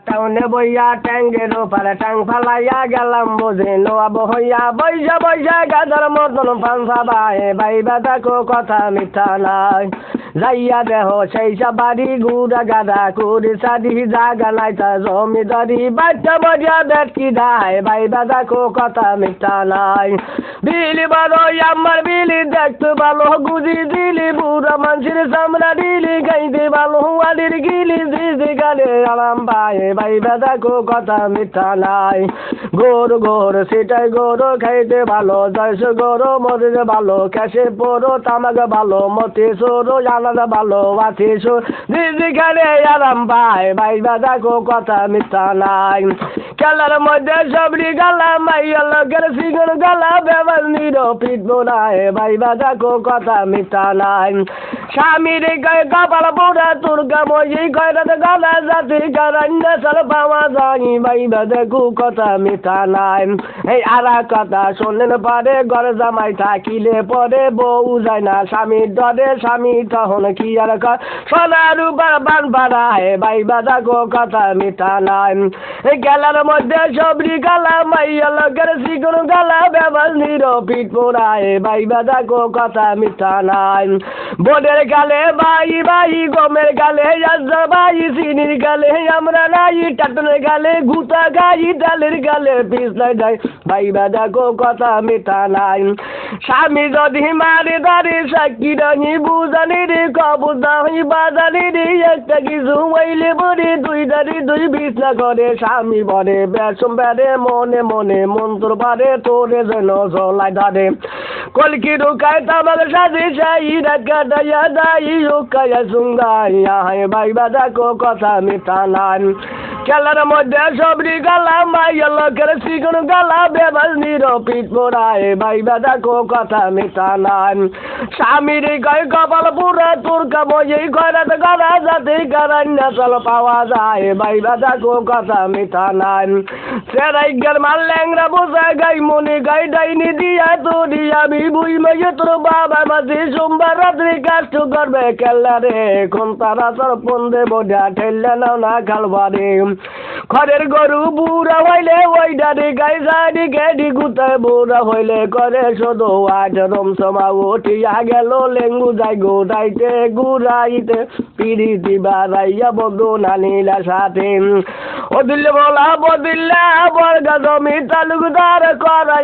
টাউনে বইয়া ট্যাঙ্গের ওপারে টাং ফালাইয়া গেলাম বুঝি নোয়াব হইয়া বৈশা বৈশা গাদার মতন পাংফা বাহে বাইবা দেখো কথা মিথ্যা নাই যাইয়া দেহ সেই সব বাড়ি গুড়া গাদা কুড়ি সাদি জাগা নাই তা জমিদারি বাচ্চা মজা বেটকি দায় বাইবা দেখো কথা মিথ্যা নাই বিলি বড় আমার বিলি দেখতে ভালো গুজি দিলি বুড়া মানুষের চামড়া দিলি গাইতে ভালো আলির গিলি দিদি গালে আরাম পায়ে বাইবা দেখো কথা মিথ্যা নাই গোর গোর সেটাই গোর খাইতে ভালো জয়স গোর মরিতে ভালো ক্যাশে পড়ো তামাক ভালো মতে সরো জানাজা ভালো বাতি সোর দিদি গালে আরাম পায় বাইবা দেখো কথা মিথ্যা নাই খেলার মধ্যে সবরি গালা মাইয়া লোকের সিগুন গালা বেবাল নিরো পিট বোনায় বাইবা দেখো কথা মিথ্যা নাই স্বামীর গায়ে কপাল পোড়া তোর গামই কয়রাতে গালা জাতি কারান্য সাল পাওয়া যায় বাইবা দেখো কথা মিথ্যা নাই এই আরা কথা শোনেন পারে ঘরে জামাই থাকিলে পরে বউ যায় না স্বামীর ডরে স্বামী তখন কি আর সোনা রূপার বান বাড়ায় বাইবা দেখো কথা মিথ্যা নাই এই গেলার মধ্যে সবরি গালা মাইয়া লোকের সিগুন গালা বেবাল নিরো পিট পোড়ায় বাইবা দেখো কথা মিথ্যা নাই বোনের গালে বাই বাই গমের গালে আজ্জা বাই চিনির গালে আমরা নাই টাটনের গালে গুতা গাই ডালের গালে পিছলাই যায় বাইবা দেখো কথা মিথ্যা নাই স্বামী যদি মারে দাঁড়ে সাক্ষী রানি বুঝানি রে কবুদাহি বাজানি রে একটা কিছু হইলে বলে দুই দাঁড়ি দুই বিছনা করে স্বামী বলে বেসম বেড়ে মনে মনে মন্ত্র পারে তোরে যেন চলাই ধরে কলকি রুকায় তামাক সাজে সাই রাখাটাইয়া দাই রুকাইয়া সুঙ্গাইয়া হায় বাইবা দেখো কথা মিথ্যা নাই খেলার মধ্যে সবরি গালা মাইয়া লোকের সিগুন গালা বেবাল নিরো পিট পোড়ায় বাইবা দেখো কথা মিথ্যা নাই স্বামীর গায়ে কপাল পুরা তোর কামই ঘরাতে গড়া যাতে কারান্য চল পাওয়া যায় বাইবা দেখো কথা মিথ্যা নাই সেরাই গের মাল ল্যাংরা বোঝা গাই মনে গাই ডাইনি দিয়া তো দিয়া বুই মেয়ে তোর বাবা মাঝে সোমবার রাত্রি কাষ্ট করবে খেলা রে কোন তারা তোর পন্দে বোঝা ঠেললে নাও না খালবারে ঘরের গরু বুড়া হইলে ওই ডারে গাই সারি গেডি গুতায় বুড়া হইলে করে শুধু আজ রমসমা উঠিয়া গেল লেঙ্গু যাই গোড়াইতে গুড়াইতে পিড়ি দিবা রাইয়া বন্ধু নানিলা সাথে ও দিল্লি বলা বদিল্লা বর্গা জমি তালুকদার করা